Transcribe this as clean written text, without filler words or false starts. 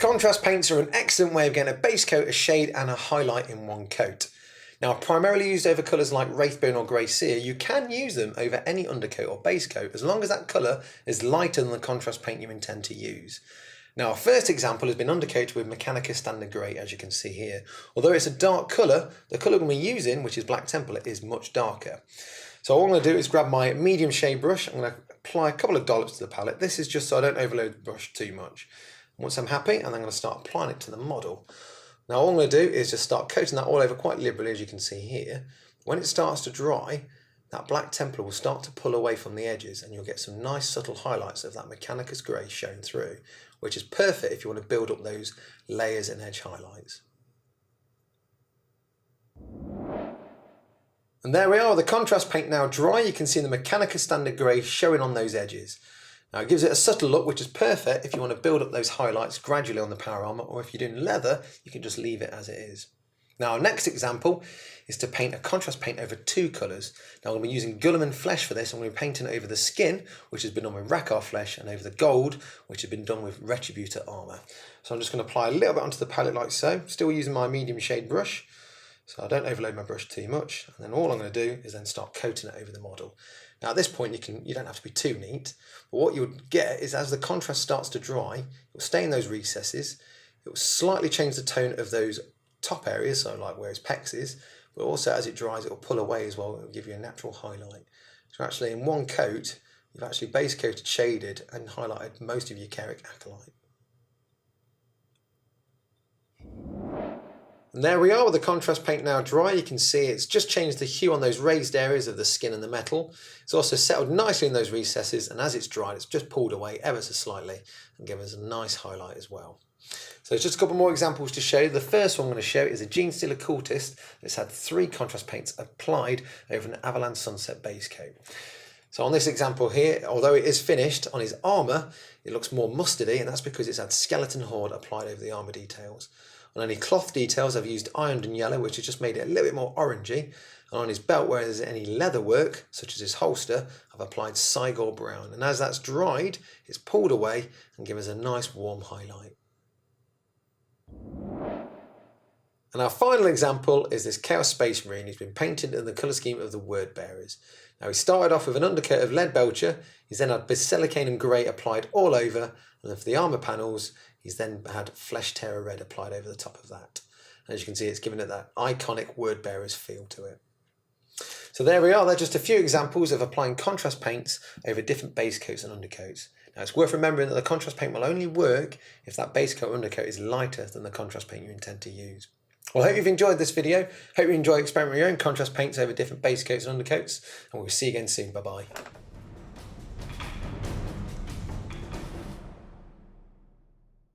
Contrast paints are an excellent way of getting a base coat, a shade and a highlight in one coat. Now, primarily used over colours like Wraithbone or Grey Seer, you can use them over any undercoat or base coat as long as that colour is lighter than the contrast paint you intend to use. Now, our first example has been undercoated with Mechanica Standard Grey, as you can see here. Although it's a dark colour, the colour we're using, which is Black Template, is much darker. So what I'm going to do is grab my medium shade brush. I'm going to apply a couple of dollops to the palette. This is just so I don't overload the brush too much. Once I'm happy, and I'm going to start applying it to the model. Now all I'm going to do is just start coating that all over quite liberally, as you can see here. When it starts to dry, that black template will start to pull away from the edges and you'll get some nice subtle highlights of that Mechanicus grey showing through, which is perfect if you want to build up those layers and edge highlights. And there we are, the contrast paint now dry. You can see the Mechanicus Standard Grey showing on those edges. Now it gives it a subtle look, which is perfect if you want to build up those highlights gradually on the power armour, or if you're doing leather, you can just leave it as it is. Now our next example is to paint a contrast paint over two colours. Now I'm going to be using Guilliman flesh for this. I'm going to be painting it over the skin, which has been done with Rakkar flesh, and over the gold, which has been done with Retributor armour. So I'm just going to apply a little bit onto the palette like so, still using my medium shade brush, so I don't overload my brush too much. And then all I'm going to do is then start coating it over the model. Now at this point you don't have to be too neat, but what you'll get is as the contrast starts to dry, it will stay in those recesses, it will slightly change the tone of those top areas, so like where his pecs is, but also as it dries it will pull away as well, it will give you a natural highlight. So actually in one coat, you've actually base coated, shaded and highlighted most of your Kerrick Acolyte. And there we are with the contrast paint now dry. You can see it's just changed the hue on those raised areas of the skin and the metal. It's also settled nicely in those recesses, and as it's dried it's just pulled away ever so slightly and given us a nice highlight as well. So just a couple more examples to show you. The first one I'm going to show is a Genestealer Cultist that's had 3 contrast paints applied over an Avalanche Sunset base coat. So on this example here, although it is finished on his armour, it looks more mustardy, and that's because it's had Skeleton Horde applied over the armour details. On any cloth details I've used Ironed and Yellow, which has just made it a little bit more orangey, and on his belt where there's any leather work, such as his holster, I've applied Cygor Brown, and as that's dried, it's pulled away and gives us a nice warm highlight. And our final example is this Chaos Space Marine who's been painted in the colour scheme of the Word Bearers. Now he started off with an undercoat of Lead Belcher, he's then had Basilicanum Grey applied all over, and then for the armour panels he's then had Flesh Terror Red applied over the top of that. And as you can see, it's given it that iconic Word Bearers feel to it. So there we are, they're just a few examples of applying contrast paints over different base coats and undercoats. Now it's worth remembering that the contrast paint will only work if that base coat or undercoat is lighter than the contrast paint you intend to use. Well, I hope you've enjoyed this video. Hope you enjoy experimenting with your own contrast paints over different base coats and undercoats, and we'll see you again soon. Bye bye.